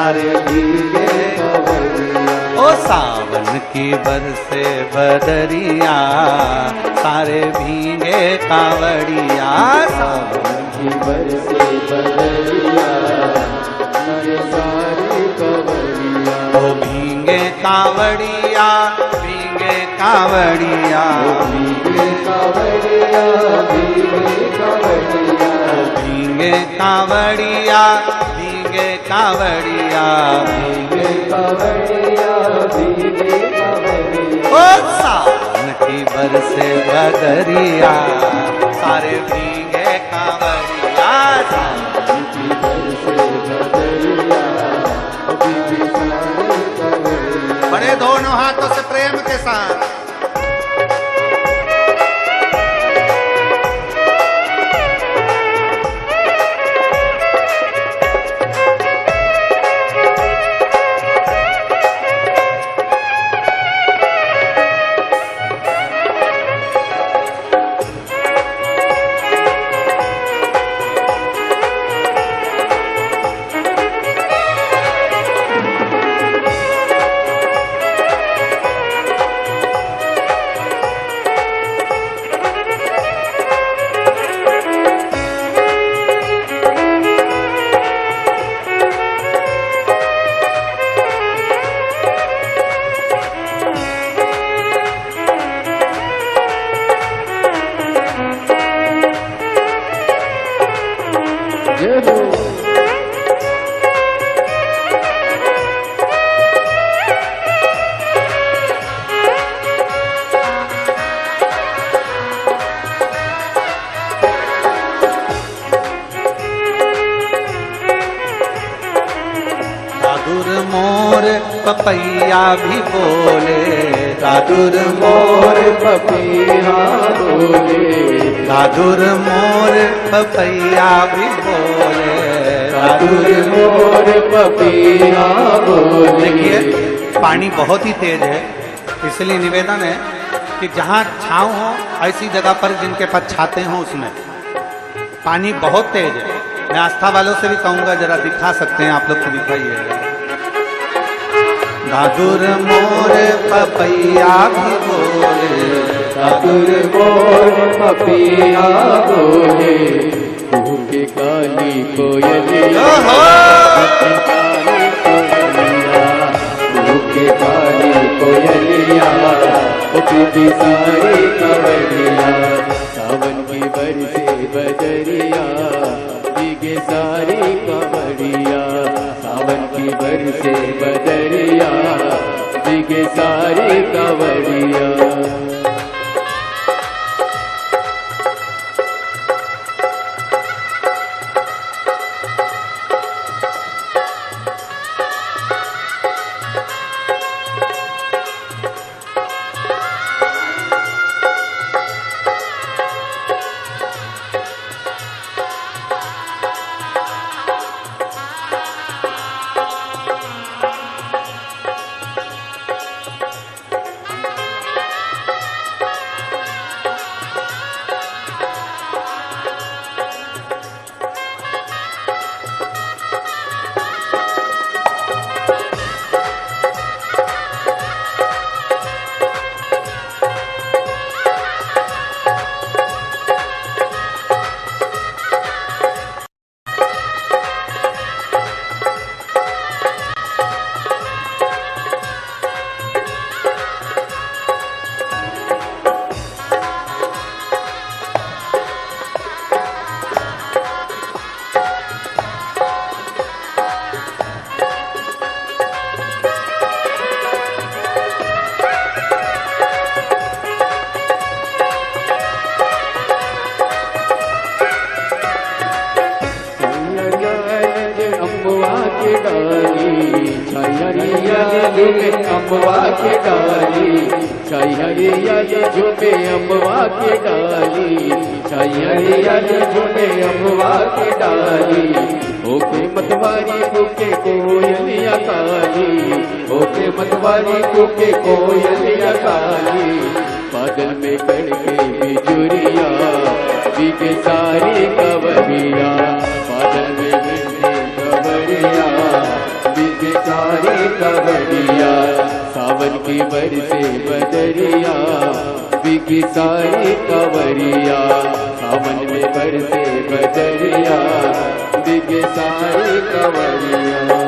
सारे भीगे कांवड़िया। ओ सावन की बरसे बदरिया सारे भीगे कांवड़िया। सावन की बरसे बदरिया सारे कांवड़िया। ओ भीगे कांवड़िया भीगे कांवड़िया भीगे कांवड़िया भीगे कांवड़िया। भीगे कांवड़िया भीगे कांवड़िया भीगे कांवड़िया भीगे कांवड़िया। ओ सावन की बरसे बदरिया सारे भीगे कांवड़िया। सावन की बरसे बदरिया भीगे सारे कांवड़िया। बड़े दोनों हाथों से प्रेम के साथ पपैया भी बोले दादुर मोर पपैया बोले। दादुर मोर पपैया भी बोले दादुर मोर पपैया बोले। देखिए पानी बहुत ही तेज है, इसलिए निवेदन है कि जहाँ छाँव हो ऐसी जगह पर जिनके पास छाते हों उसमें। पानी बहुत तेज है। मैं आस्था वालों से भी कहूँगा जरा दिखा सकते हैं आप लोग को, दिखाइए। दादुर मोर पपैया भी बोले दादुर मोर पपैया बोले। कुहू के काली कोयलिया कुहू के काली कोयलिया उठी सारी कांवड़िया। सावन की बरसे बदरिया भीगे सारी कांवड़िया। सावन की बरसे बदरिया भीगे सारी कांवड़िया। अम्बवा के डाली छाई हरियाली झूमे अम्बवा के डाली छाई हरियाली झूमे अम्बवा के डाली ओके मतवारी कुके कोयलिया काली ओके मतवारी कुके कोयलिया काली बादल में कड़के बिजुरिया बीके सारी कवरिया बादल में कवरिया भीगे सारे कांवरिया सावन में बरसे बदरिया भीगे सारे कांवरिया।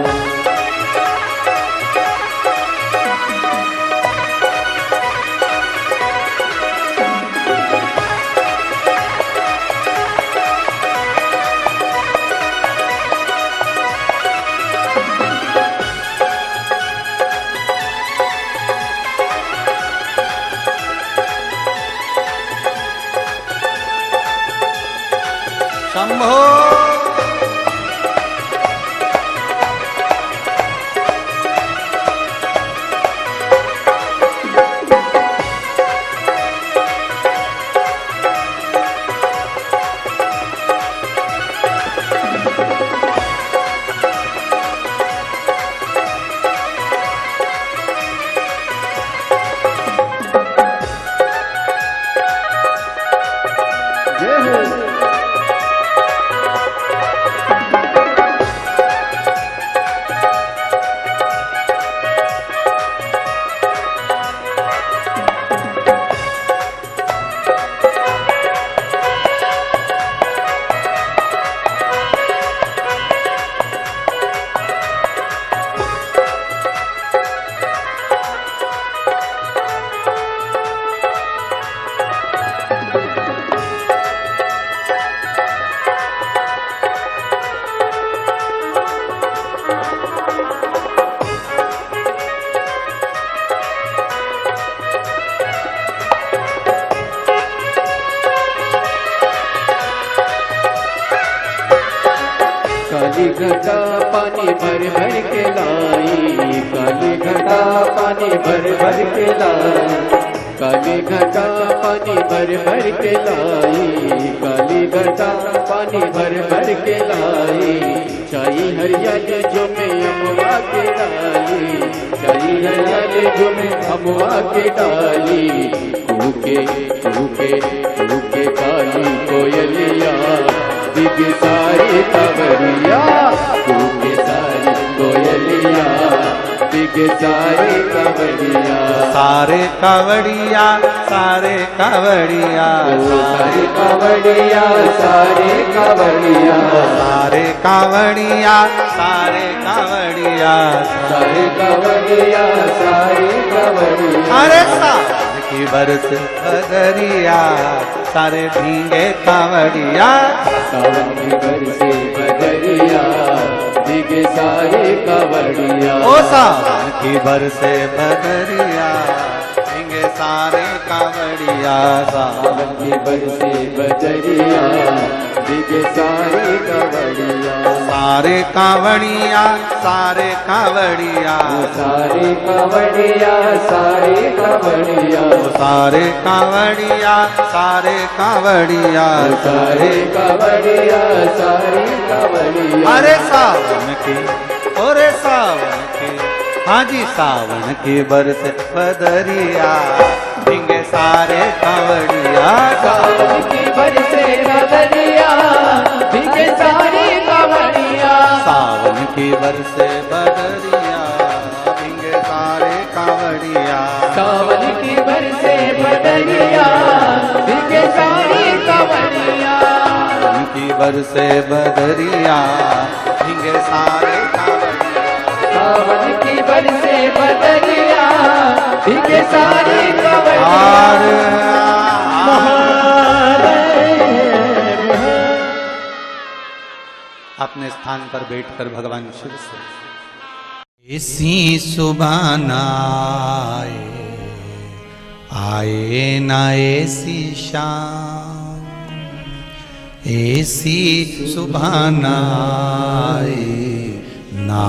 शंभो काली घटा पानी भर भर के लाई काली घटा पानी भर भर के लाई काली घटा पानी भर भर के लाई काली घटा पानी भर भर के लाई चाई हरियाली जो में अमवा के डाली चाई हरियाली जो में अमवा के डाली कूके कूके कूके काली कोयलिया भीगे सारे कांवरिया भीगे सारे कोयलिया भीगे सारे कांवरिया सारे कांवड़िया सारे कांवड़िया सारे कांवरिया सारे कांवरिया सारे कांवड़िया सारे कांवड़िया सारे कांवरिया सारे कांवरिया। अरे सावन की बरस बदरिया सारे भीगे कांवड़िया सावन की बरसे बदरिया भीगे सारे कांवरिया ओ सावन की बरसे बदरिया भीगे सारे कांवड़िया सावन की बरसे बदरिया भीगे सारे कांवरिया सारे कांवड़िया सारे कांवड़िया सारे कांवरिया सारे कांवरिया सारे कांवड़िया सारे कांवड़िया सारे कांवरिया सारे कांवरिया। अरे सावन की ओरे सावन की हाँ जी सावन की बरस बदरिया भीगे सारे कांवड़िया सावन की बरसे बदरिया भीगे सारे कांवरिया सावन की बरसे बदरिया भीगे सारे कांवड़िया सावन की बरसे बदरिया भीगे सारे कांवरिया सावन की बरसे बदरिया भीगे सारे कांवड़िया सावन की बरसे बदरिया भीगे सारे कांवरिया। अपने स्थान पर बैठकर भगवान शिव से ऐसी सुबाना आए ना ऐसी शाम ऐसी सुबाना ना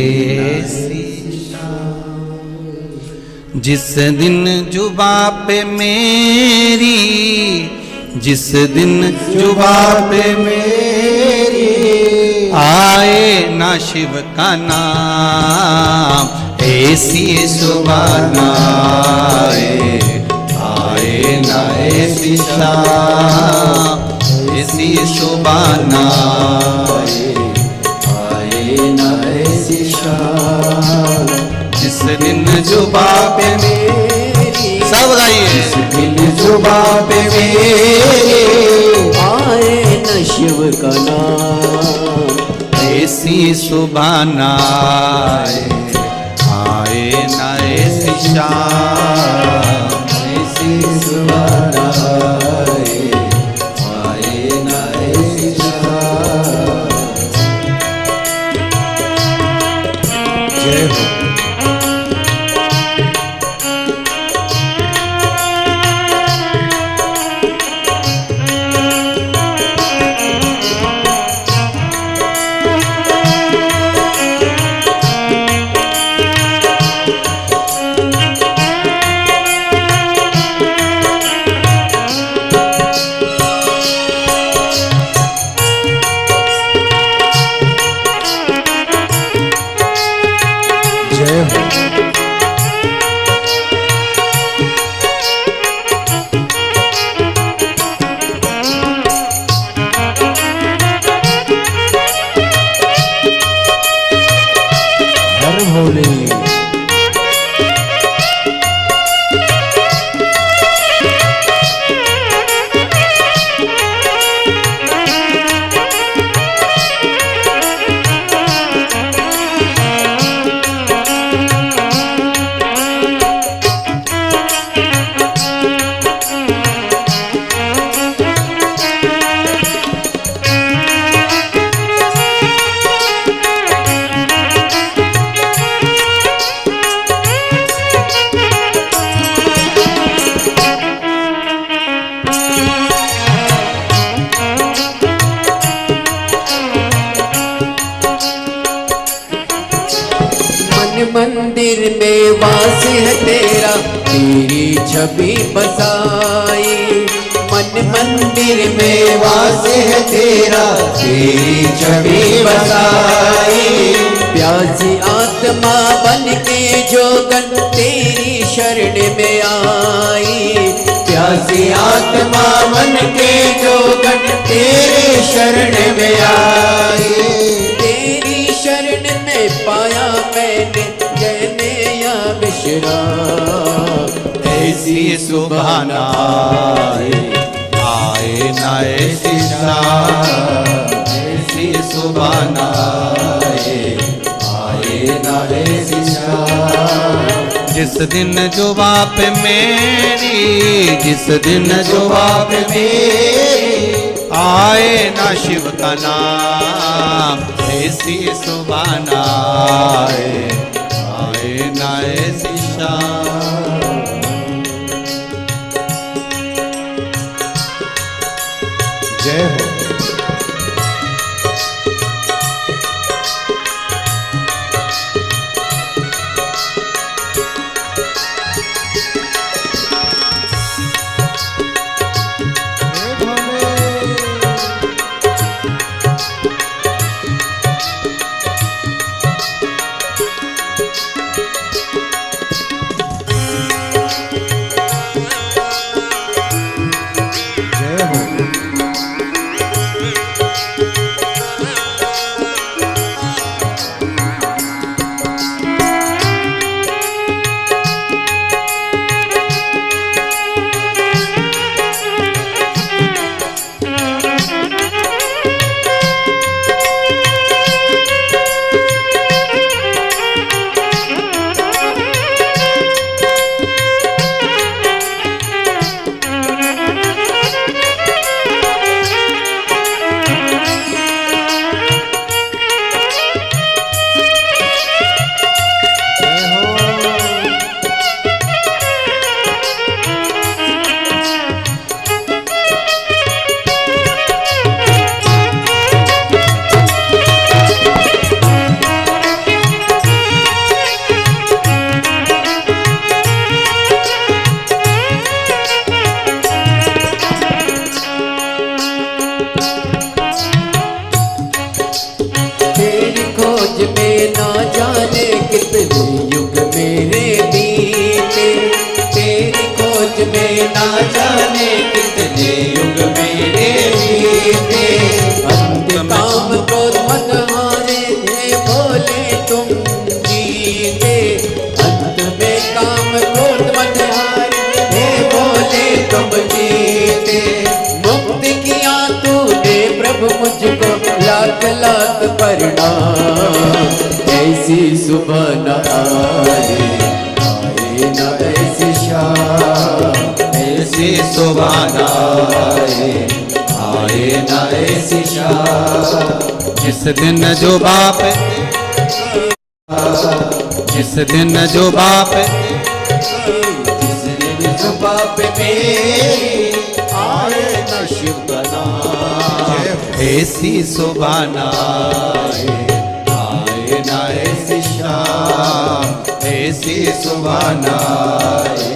ऐसी शाम जिस दिन जुबा पे मेरी जिस दिन जुबा पे मेरी आए ना शिव का नाम ऐसी सुबाना आए ना ऐसी शाम ऐसी सुबाना आए ना ऐसी शाम जिस दिन जुबा पे मेरी सब गाइए जिस दिन जुबा शिव का नाम। ऐसी सुबह न आए न ऐसी शाम, ऐसी सुबह न आए न ऐसी शाम। जय हो। जय हो। हर भोले। मंदिर में वास है तेरा, तेरी छवि बसाई। मन मंदिर में वास है तेरा, तेरी छवि बसाई। प्यासी आत्मा बन के जोगन तेरी शरण में आई। प्यासी आत्मा बन के जोगन तेरी शरण में आई। तेरी शरण में पाया मैंने जैने या विश्राम। ऐसी सुबह न आए न ऐसी शाम, ऐसी सुबह न आए न ऐसी शाम। जिस दिन जुबा पे मेरी, जिस दिन जुबा पे मेरी आए न शिव का नाम, ऐसी सुबह न आए न ऐसी शाम। जय हो। लाख लाख प्रणाम। ऐसी सुबह न आए, आए न ऐसी शाम। ऐसी सुबह न आए, आए न ऐसी शाम। जिस दिन जो बाप, जिस दिन जो बाप, जिस दिन जो बाप मेरे आए न शिव का नाम। ऐसी सुबह न आए, आए न ऐसी शाम। ऐसी सुबह न आए,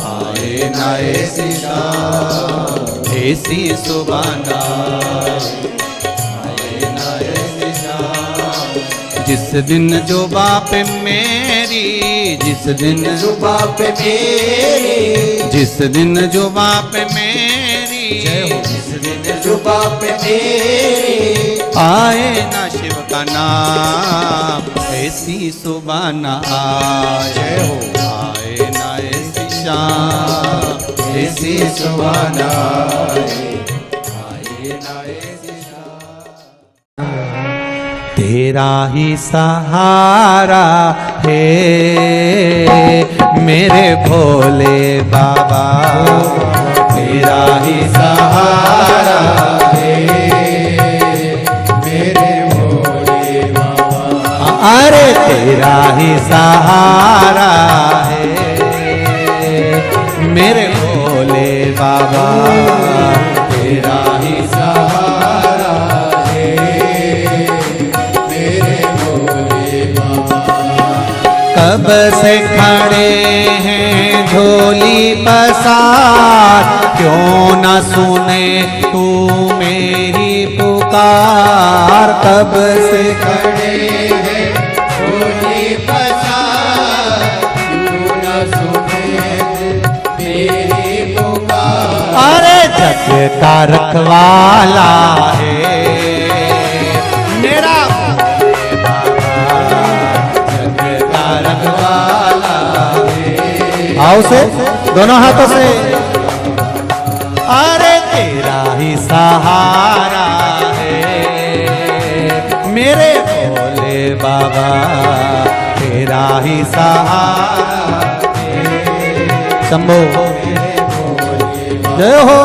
आए न ऐसी शाम। ऐसी सुबह न आए, आए न ऐसी शाम। जिस दिन जो बाप मेरी, जिस दिन जो बाप मेरे, जिस दिन जो बाप मेरी, जिस दिन जो बाप मेरे आए ना शिव का नाम। ऐसी सुबह न आए, आए ना ऐसी शाम। ऐसी सुबह न आए, आए न ऐसी शाम। तेरा ही सहारा है मेरे भोले बाबा, तेरा ही सहारा है मेरे भोले बाबा। अरे तेरा ही सहारा है मेरे भोले बाबा, तेरा ही सहारा है मेरे भोले बाबा। कब से खड़े हैं झोली पसार, क्यों न सुने तू मेरी पुकार। कब से खड़े हैं झोली पसार, क्यों न सुने मेरी पुकार। अरे जग का रखवाला है मेरा भोले बाबा, जग का रखवाला है। आओ से दोनों हाथों से। अरे तेरा ही सहारा है मेरे भोले बाबा, तेरा ही सहारा है। शंभो जय हो।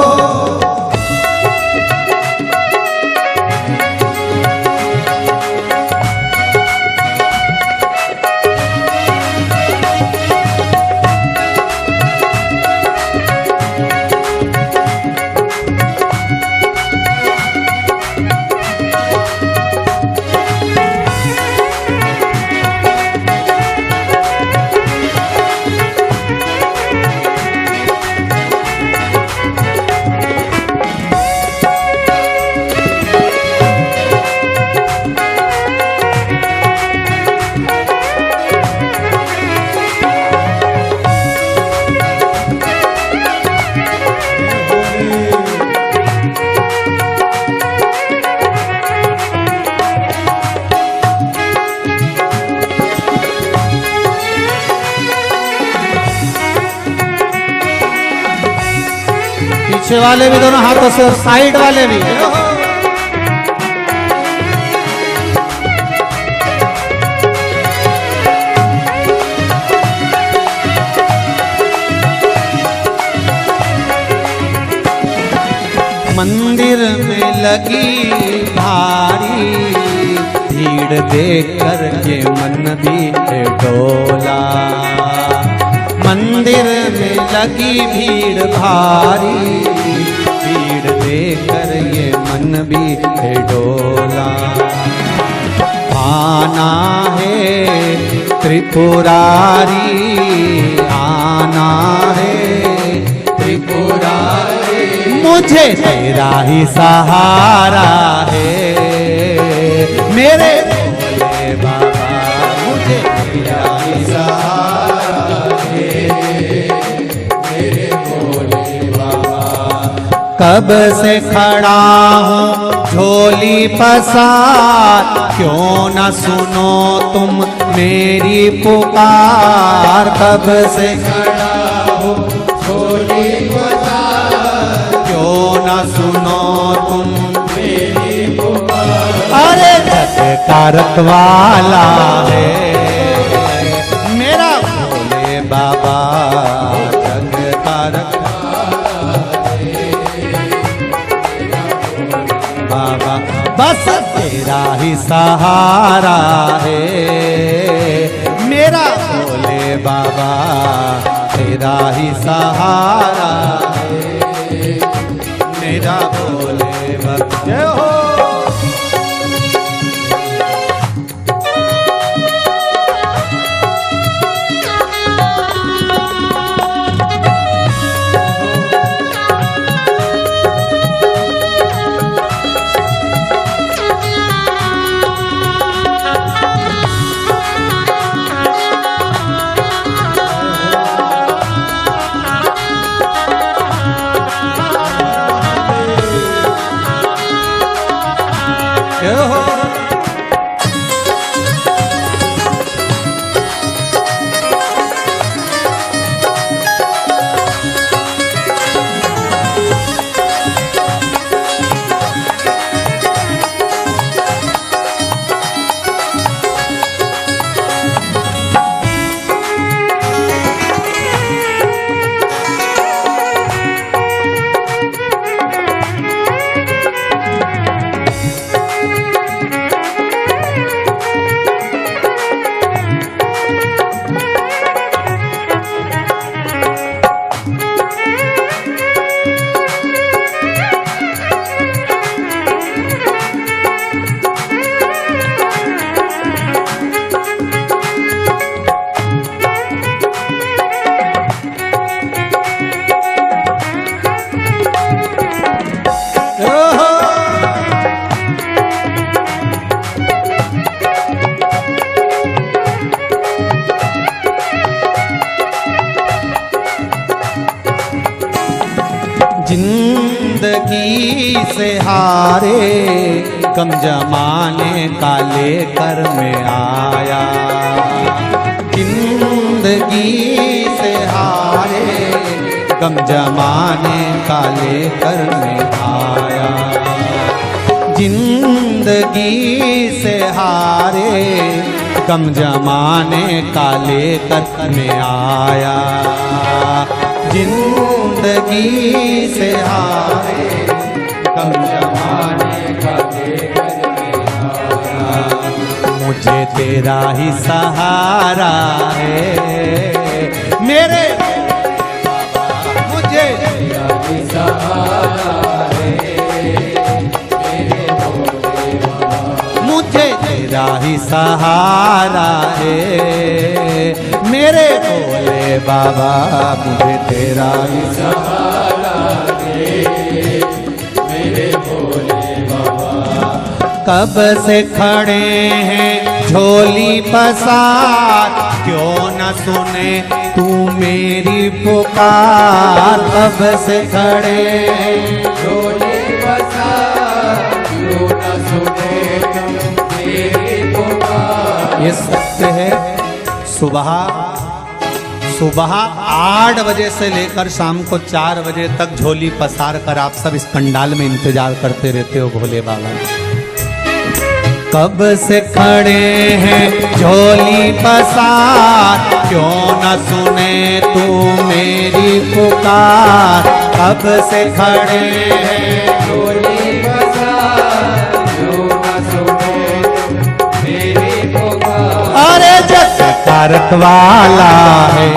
पीछे वाले भी दोनों हाथों से और साइड वाले भी। मंदिर में लगी भारी भीड़ देखकर ये मन भी डोला। मंदिर में लगी भीड़ भारी, भीड़ देखकर ये मन भी डोला। आना है त्रिपुरारी, आना है त्रिपुरारी। मुझे तेरा ही सहारा है मेरे भोले बाबा, मुझे तेरा ही सहारा मेरे भोले बाबा। कब से खड़ा हूँ झोली पसार, क्यों न सुनो तुम मेरी पुकार। कब से खड़ा हूँ झोली पसार, क्यों न सुनो तुम मेरी पुकार। कारक वाला है मेरा भोले बाबा, जग कारक बाबा, बस तेरा ही सहारा है मेरा भोले बाबा, तेरा ही सहारा है मेरा भोले बाबा। जय हो। जिंदगी से हारे कम जमाने का लेकर मैं आया, जिंदगी से हारे कम जमाने का लेकर मैं आया, जिंदगी से हारे कम जमाने का लेकर मैं आया, जिंदगी से हारे कम जमाने का लेकर मैं आया, मुझे तेरा ही सहारा है मेरे बाबा, मुझे तेरा ही सहारा है मेरे भोले बाबा, मुझे तेरा ही सहारा है मेरे भोले बाबा, मुझे तेरा ही सहारा है मेरे भोले बाबा। कब से खड़े हैं झोली पसार, क्यों न सुने तू मेरी पुकार, कब से खड़े हैं झोली पसार, क्यों न सुने तू मेरी पुकार। ये सत्य है। सुबह 8 बजे से लेकर शाम को 4 बजे तक झोली पसार कर आप सब इस पंडाल में इंतजार करते रहते हो भोले बाबा। कब से खड़े हैं झोली पसार, क्यों न सुने तू मेरी पुकार, कब से खड़े हैं झोली पसार, क्यों न सुने तू मेरी पुकार। अरे जग कारक वाला है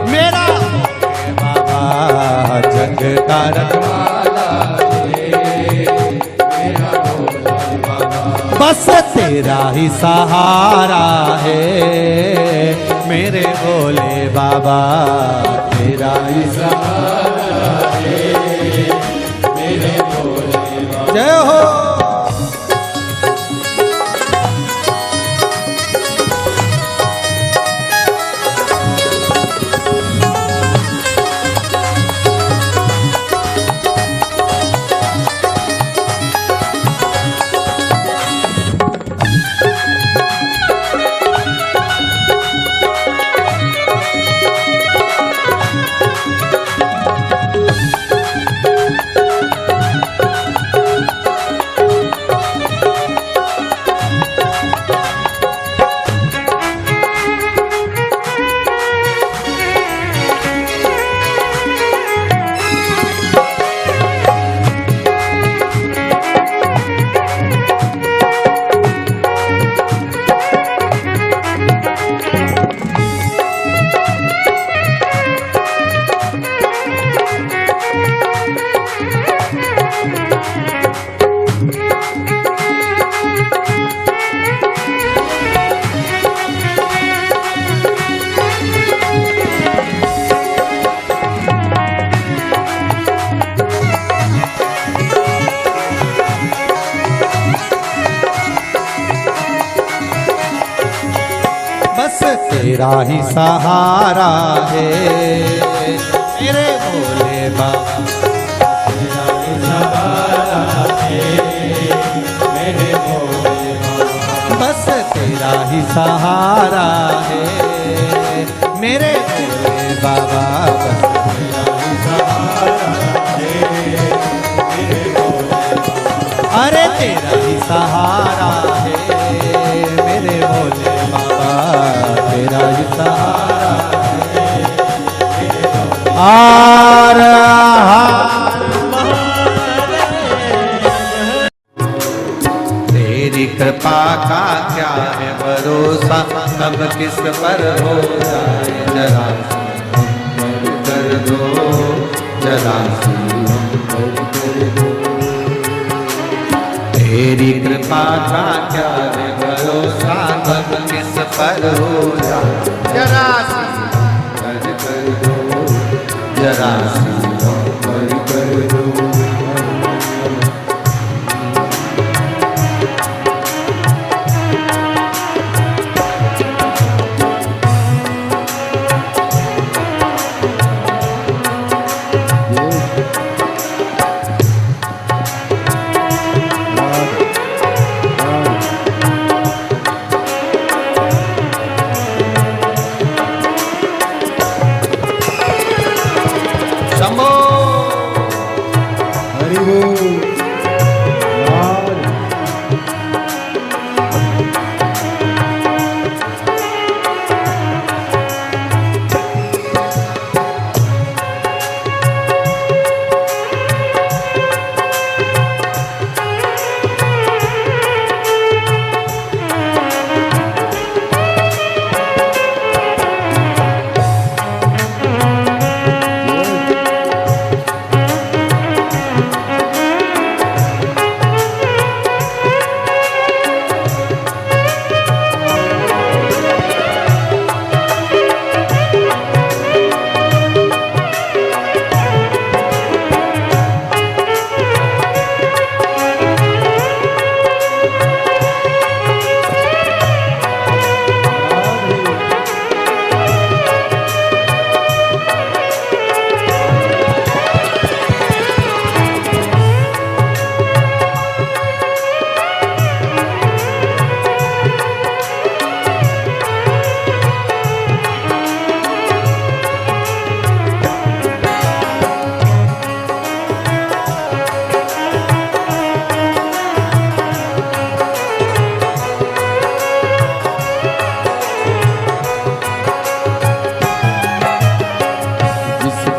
मेरा बाबा, जग कारक वाला है मेरा बाबा, बस तेरा ही सहारा है मेरे भोले बाबा, तेरा ही सहारा है मेरे भोले बाबा। जय हो। बस तेरा ही सहारा है मेरे भोले बाबा। तेरा ही सहारा है मेरे भोले बाबा। बस तेरा ही सहारा है मेरे भोले बाबा। बस तेरा ही सहारा है मेरे भोले बाबा। अरे तेरा ही सहारा है मेरे भोले बाबा। तेरा ही सहारा है मेरे भोले तेरी कृपा का क्या है भरोसा, कब किस पर हो जाए जरा कर दो, जरा कर दो। तेरी कृपा का क्या है भरोसा, कब किस पर हो जाए जरा कर दो, जरा कर दो। शंभो हरि बोल।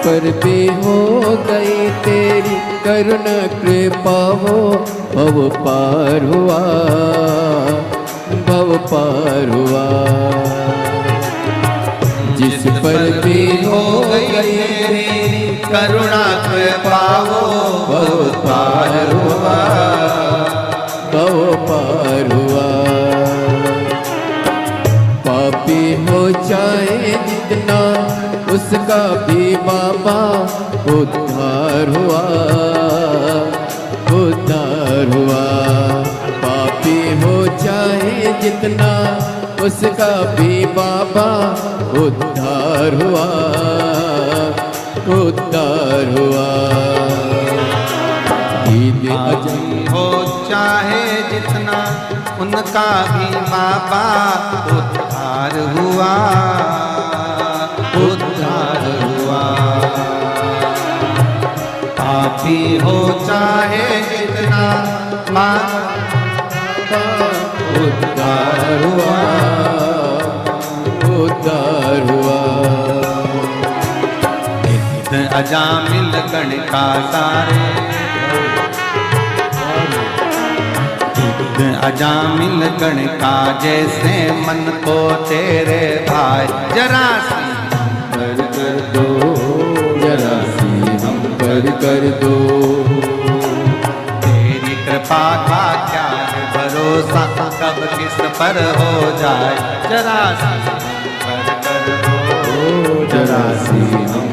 पर भी हो गई तेरी करुणा कृपा हो, भव पार हुआ, भव पार हुआ। जिस पर भी हो गई तेरी करुणा कृपा हो, भव पार हुआ, भव पार हुआ। पापी हो चाहे जितना उसका भी बाबा उद्धार हुआ, उद्धार हुआ। पापी हो चाहे जितना उसका भी बाबा उद्धार हुआ, उद्धार हुआ। ईद पापी हो चाहे जितना उनका भी बाबा उद्धार हुआ, उद्धार हुआ। पापी हो चाहे जितना बाबा उद्धार हुआ, उद्धार हुआ। अजामिल गण का सारे अजामिल गण का जैसे मन को तेरे भाई जरा सी कर दो, जरा सी हम कर दो। तेरी कृपा का क्या है भरोसा, कब किस पर हो जाए जरा सी कर दो, जरा सी हम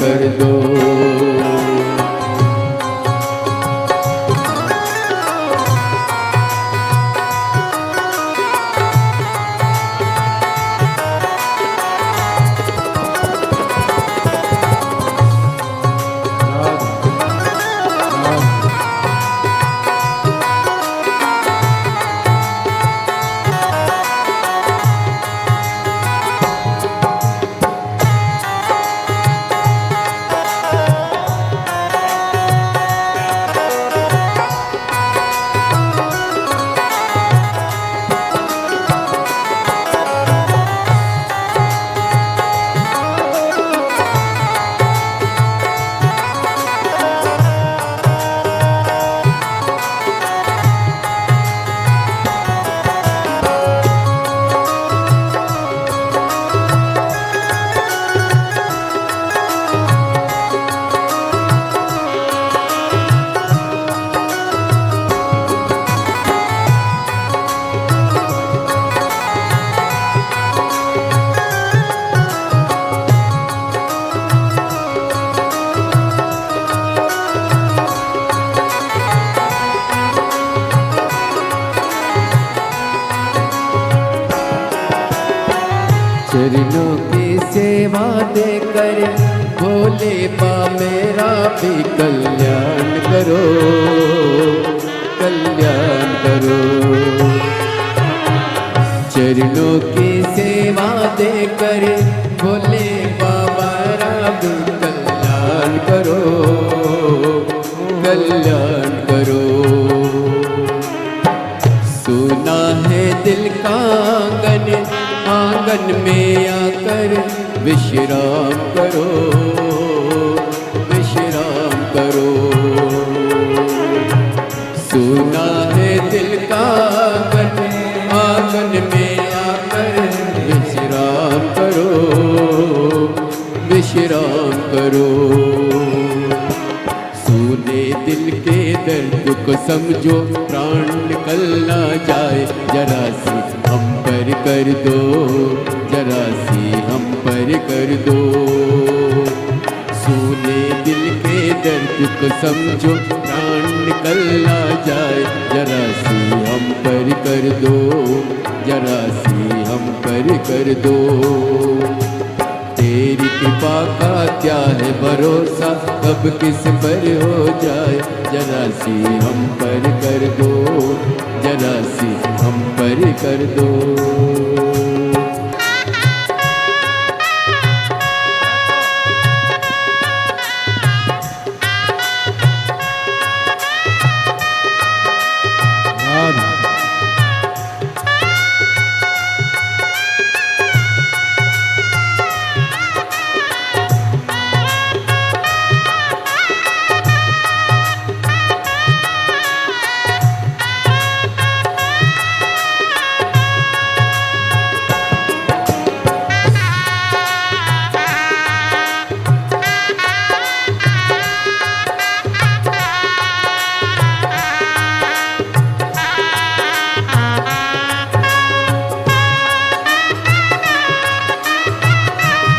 कर दो। चरणों की सेवा देकर भोले बा मेरा भी कल्याण करो, कल्याण करो। चरणों की सेवा देकर भोले बाबा भी कल्याण करो, कल्याण करो। सुना है दिल का आंगन, आंगन में आकर विश्राम करो, विश्राम करो। सुना है दिल का आंगन, आंगन में आकर विश्राम करो, विश्राम करो। सुने दिल के दर्द को समझो, प्राण निकल ना जाए, जरा सी हम पर कर दो, जरा सी हम पर कर दो। सुने दिल के दर्द को समझो, प्राण निकल ना जाए, जरा सी हम पर कर दो, जरा सी हम पर कर दो। तेरी कृपा का क्या है भरोसा, कब किस पर हो जाए, जरा सी हम पर कर दो, जरा सी हम पर कर दो।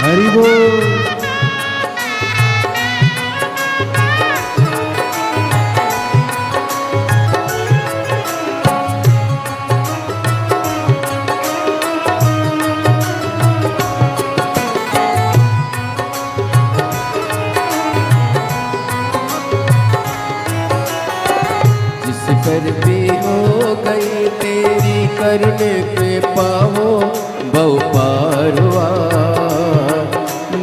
हरि बोल। जिस पर भी हो गई तेरी करने के पाओ, बहु पार हुआ,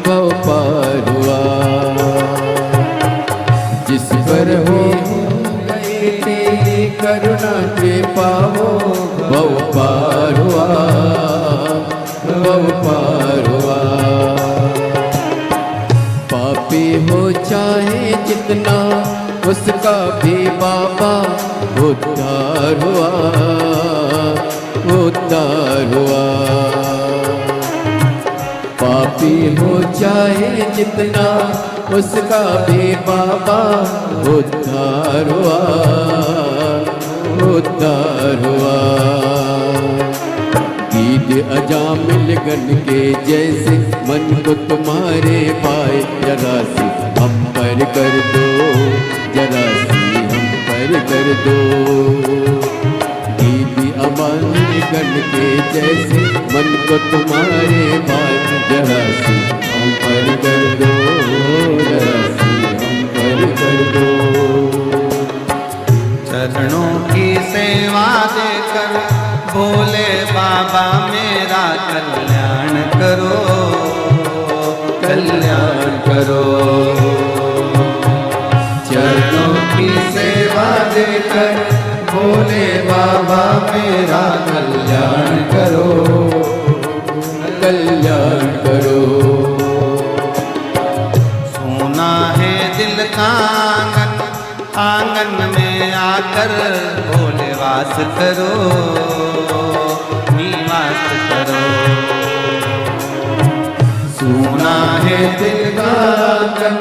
बहु पार हुआ। जिस पर हो गई तेरी करुणा के पाओ, बहु पार हुआ, बहु पार हुआ। पापी हो चाहे जितना, उसका भी बाबा उद्धार हुआ, उद्धार हुआ। पापी हो चाहे जितना, उसका भी बाबा उद्धार हुआ, उद्धार हुआ। गीत अजामिल गन के जैसे मन को तुम्हारे पाए, जरा सी हम पर कर दो, जरा सी हम पर कर दो। गीत अजामिल गन के जैसे मन को तुम्हारे पाए, जरा सी हम पर कर दो, जरा सी हम पर कर दो। चरणों की सेवा देकर भोले बाबा मेरा कल्याण करो, कल्याण करो। चरणों की सेवा देकर भोले बाबा मेरा कल्याण करो, कल्याण करो। सोना है दिल का आंगन, आंगन में आकर भोले वास करो, निवास करो। सोना है दिल का आंगन,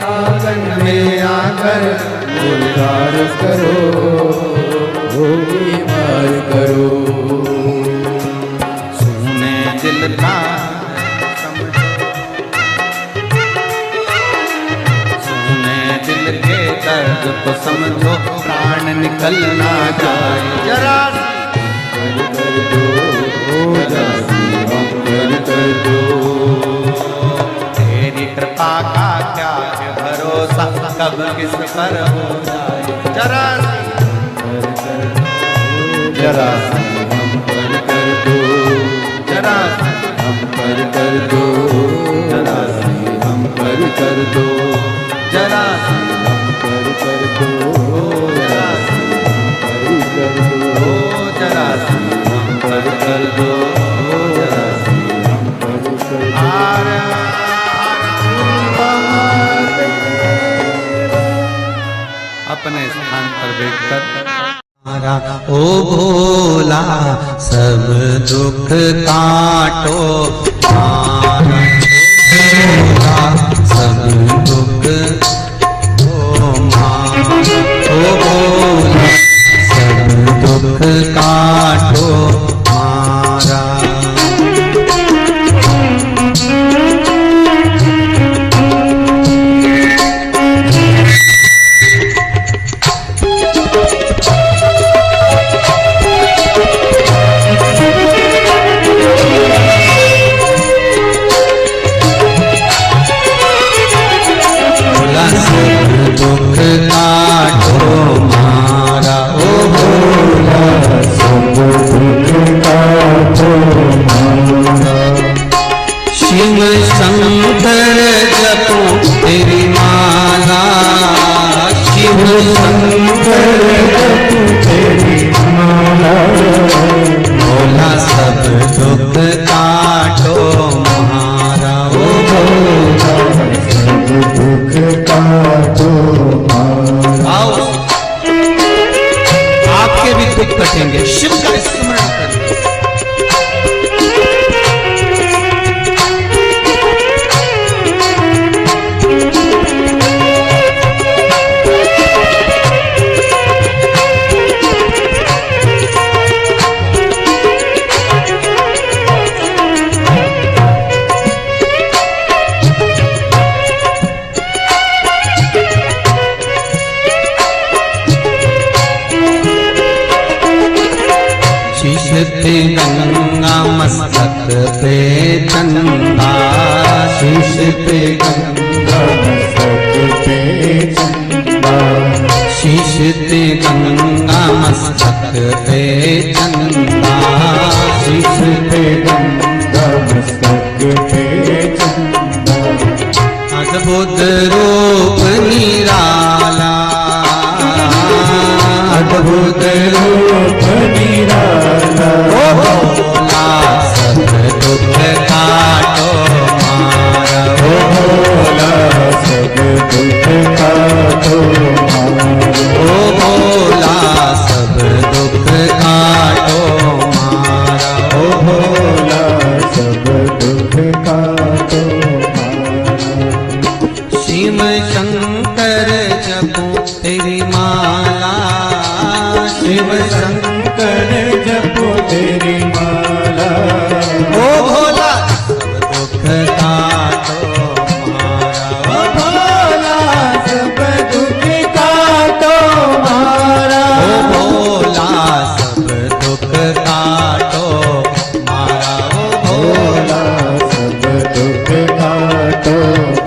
आंगन में आकर भोले वास करो, निवास करो। सोने दिल का दिल के दर्द को समझो, प्राण निकल ना जाए, जरा कर दो, जरा सी हम कर दो। अब किस पर हो जाए जरा जरा हम पर कर दो, जरा हम पर कर दो, जरा हम पर कर दो, जरा हम पर कर दो, जरा हम पर कर दो, जरा हम पर कर दो, जरा हम पर कर दो। अपने स्थान पर बैठकर ओ भोला सब दुख काटो मारा, भोला सब दुख ओ मारा, ओ भोला सब दुख काटो मारा। दुख काटो मारा, ओ भोला सब दुख काटो मारा। शिव शंकर जपो तेरी माला, शिव शंकर जपो तेरी माला, भोला सब दुख काटो मारा, ओ भोला सब दुख काटो मारा। आओ आपके भी दुख कटेंगे, शिव का स्मरण करें। पे गंगा मस्तक पे चंदा, शीश पे गंगा मस्तक पे चंदा, शीश पे गंगा मस्तक पे चंदा, शीश पे गंगा मस्तक पे चंदा। अद्भुत रूप निराला, अद्भुत रूप निराला, ओ भोला सब दुख काटो मारा, ओ भोला सब दुख काटो मारा, ओ भोला सब दुख काटो मारा, ओ भोला सब दुख काटो मारा। शिव शंकर जपो तेरी माला, शिव शंकर जपो तेरी माला, ओ भोला सब दुख काटो मारा, ओ भोला सब दुख काटो मारा, ओ भोला सब दुख काटो मारा, ओ भोला सब दुख काटो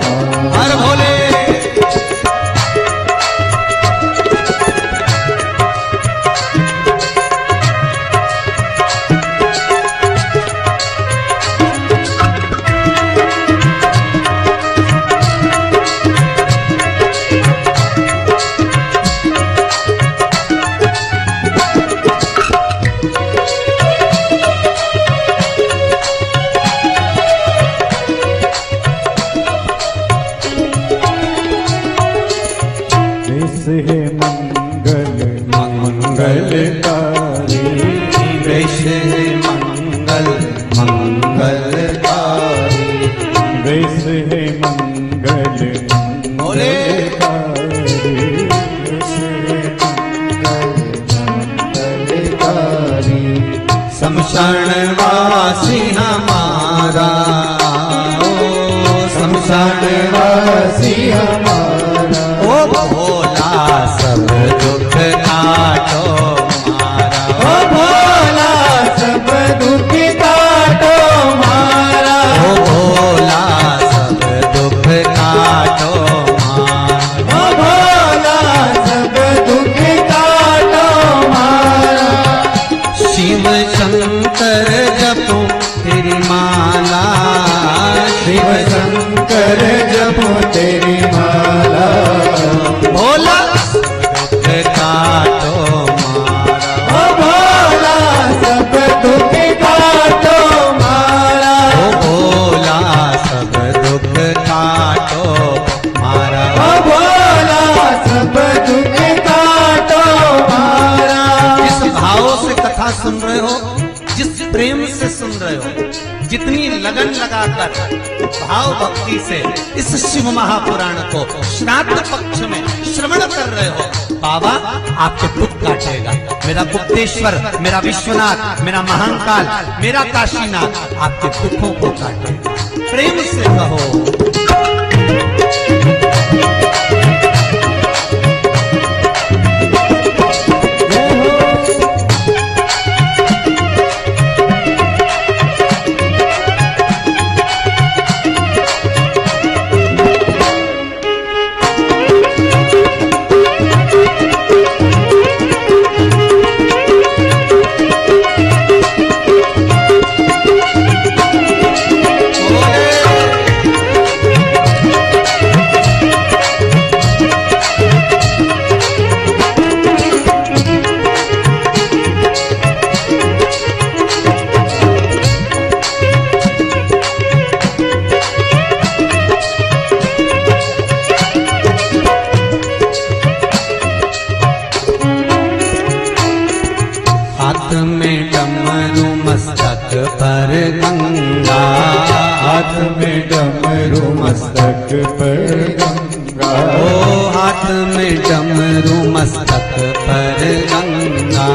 मारा। हर भोले है मंगल मंगलकारी, वेश है मंगल मंगलकारी, वेश है मंगल मंगलकारी, वेश है मंगल मंगलकारी। शमशानवासी हमारा, ओ शमशानवासी हमारा, ओ भोला सब दुख काटो मारा, ओ भोला सब दुख काटो मारा, ओ भोला सब दुख काटो मारा, ओ भोला शिव शंकर जपो तेरी माला, शिव शंकर जपो तेरी माला, भोला दुख काटो मारा, ओ भोला सब दुख काटो मारा, ओ भोला सब दुख काटो मारा, ओ भोला सब दुख काटो मारा। जिस भाव से कथा सुन रहे हो, जिस प्रेम से सुन रहे हो, जितनी लगन लगाकर भाव भक्ति से इस शिव महापुराण को श्राद्ध पक्ष में श्रवण कर रहे हो, बाबा आपके दुख काटेगा। मेरा गुप्तेश्वर, मेरा विश्वनाथ, मेरा महाकाल, मेरा काशीनाथ आपके दुखों को काटेगा। प्रेम से कहो। हाथ में डमरू मस्तक पर गंगा, हाथ में डमरू मस्तक पर गंगा, ओ हाथ में डमरू मस्तक पर गंगा,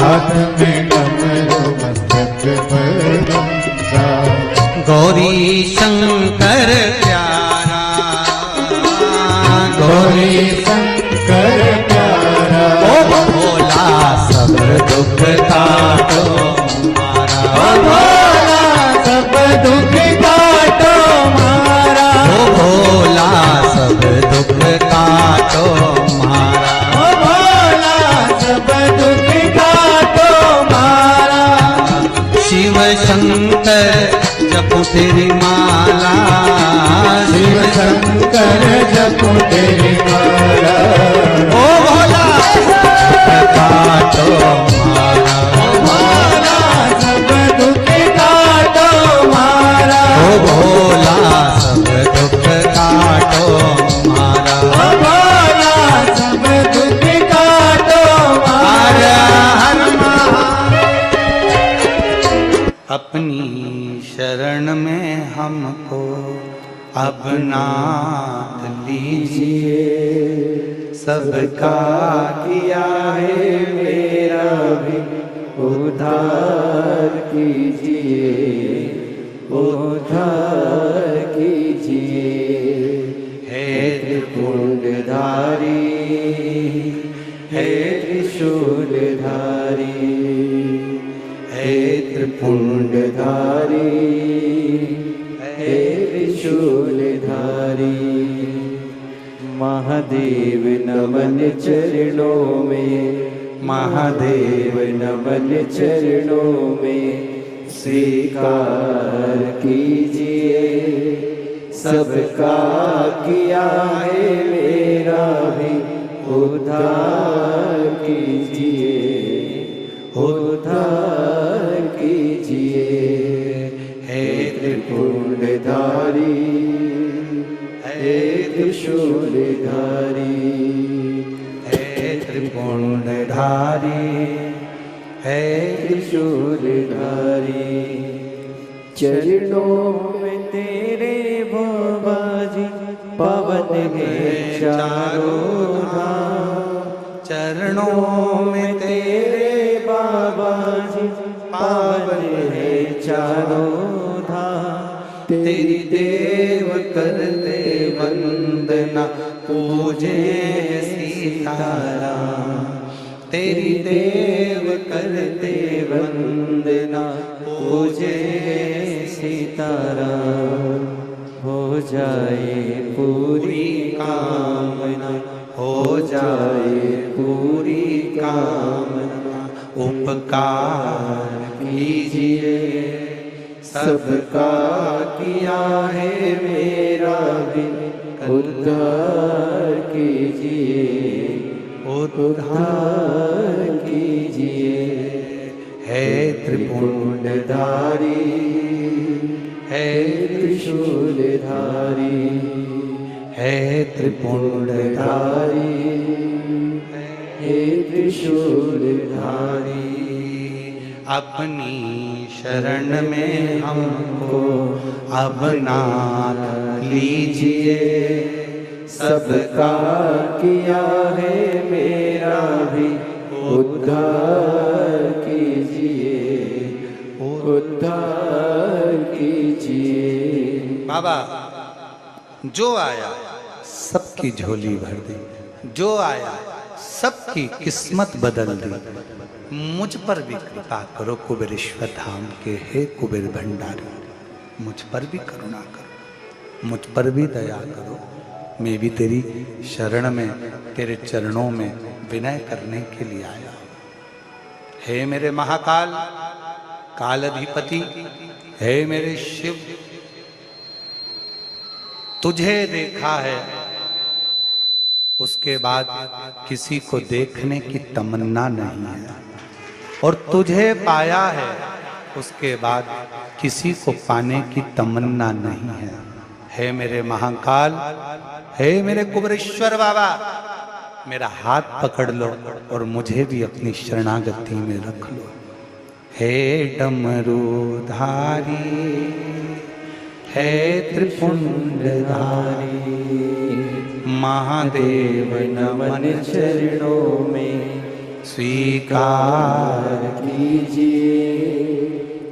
हाथ में डमरू मस्तक पर गंगा, गौरी शंकर प्यारा, गौरी शंकर प्यारा, ओ भोला सब दुख काटो मारा, ओ भोला सब दुख काटो मारा, ओ भोला सब दुख काटो मारा, ओ भोला सब दुख काटो मारा। शिव शंकर जपो तेरी माला, शिव शंकर जपो तेरी माला, ओ भोला काटो मारा, ओ भोला सब दुख काटो मारा, ओ भोला सब दुख काटो मारा, ओ भोला सब दुख काटो मारा। हर अपनी शरण में हमको अब नाथ लीजिए, सबका किया है मेरा भी उद्धार कीजिए, उद्धार कीजिए। हे त्रिपुंडधारी, हे त्रिशूलधारी, हे त्रिपुंडधारी, हे त्रिशूलधारी। महादेव नमन चरणों में, महादेव नमन चरणों में, स्वीकार कीजिए, सबका किया है मेरा भी उद्धार कीजिए, उद्धार कीजिए। हे त्रिपुंडधारी, हे त्रिशूलधारी, हे त्रिपुंडधारी, हे त्रिशूलधारी। चरणों में तेरे बाबा जी पावन है चारों धाम। चरणों में तेरे बाबा जी पावन है चारों धाम। तेरी देव करते वंदना, पूजे सीताराम। तेरी देव करते वंदना, पूजे सीताराम। हो जाए पूरी कामना, हो जाए पूरी कामना। उपकार कीजिए, सबका किया है मेरा भी उद्धार कीजिए, उद्धार कीजिए। है त्रिपुंडधारी, है त्रिशूलधारी, है त्रिपुंडधारी, हे त्रिशूलधारी। अपनी शरण में हमको अब ना लीजिए, सबका किया है मेरा भी उद्धार कीजिए, उद्धार कीजिए। बाबा जो आया सबकी झोली भर दी, जो आया सबकी किस्मत बदल दी। मुझ पर भी कृपा करो कुबेरेश्वर धाम के हे कुबेर भंडारी, मुझ पर भी करुणा करो, मुझ पर भी दया करो। मैं भी तेरी शरण में, तेरे चरणों में विनय करने के लिए आया हूं। हे मेरे महाकाल, काल अधिपति, हे मेरे शिव, तुझे देखा है उसके बाद किसी को देखने की तमन्ना नहीं है, और तुझे पाया है उसके बाद किसी को पाने की तमन्ना नहीं है। हे मेरे महाकाल, हे मेरे कुबेरेश्वर बाबा, मेरा हाथ पकड़ लो और मुझे भी अपनी शरणागति में रख लो। हे डमरूधारी, हे त्रिपुंडधारी, महादेव नमन चरणों में स्वीकार कीजिए,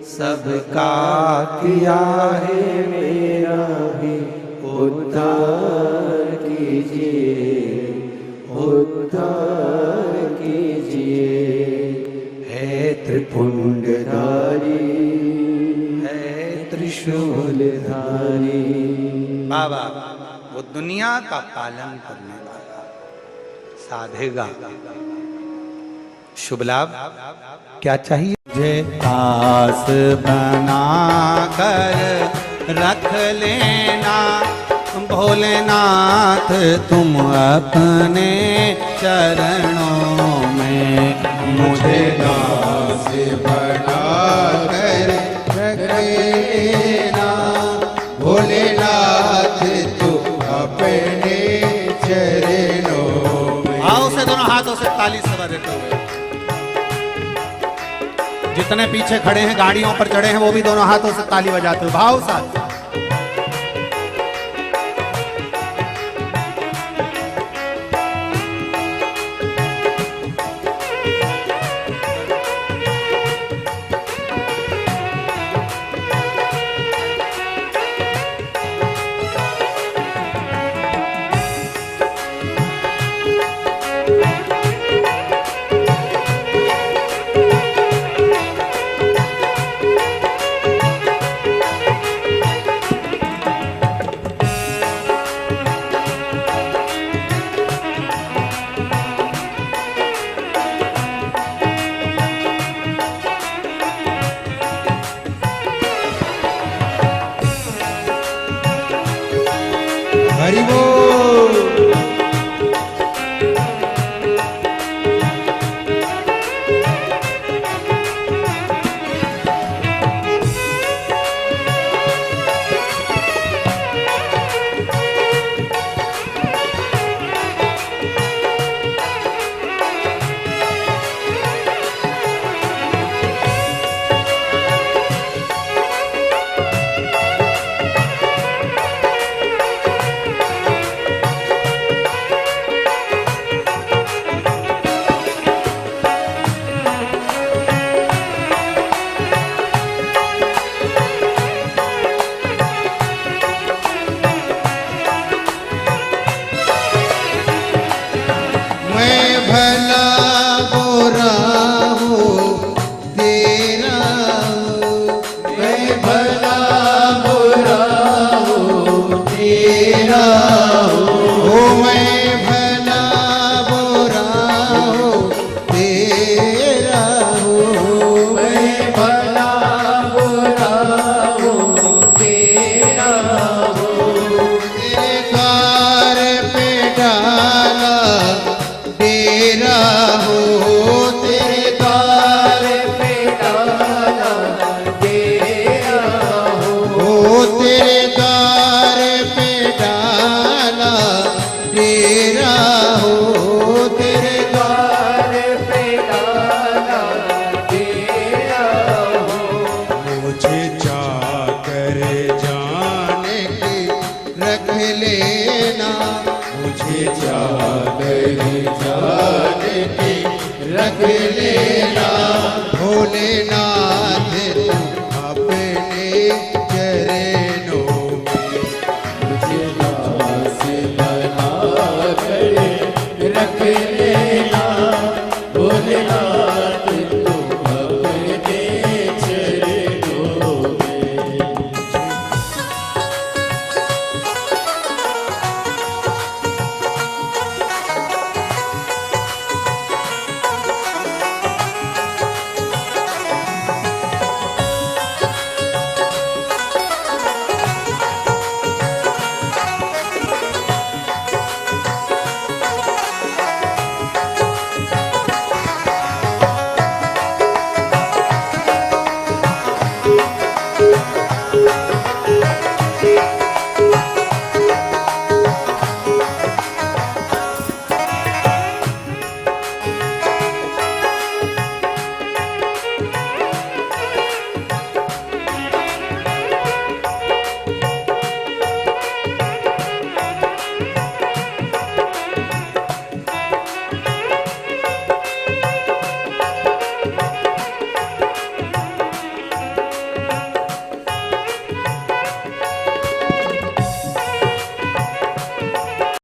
सबका किया है मेरा भी उद्धार कीजिए, उद्धार कीजिए। हे त्रिपुंडधारी, है त्रिशूलधारी। बाबा वो दुनिया का पालन करने वाला साधेगा। शुभ लाभ क्या चाहिए? मुझे आस बना कर रख लेना भोलेनाथ, तुम अपने चरणों में मुझे दास बना कर रख लेना भोलेनाथ, तू अपने चरणों में। आओ से दोनों हाथों से ताली सवा देते हुए, जितने पीछे खड़े हैं गाड़ियों पर चढ़े हैं वो भी दोनों हाथों से ताली बजाते हुए भाव साथ। हरि बोल।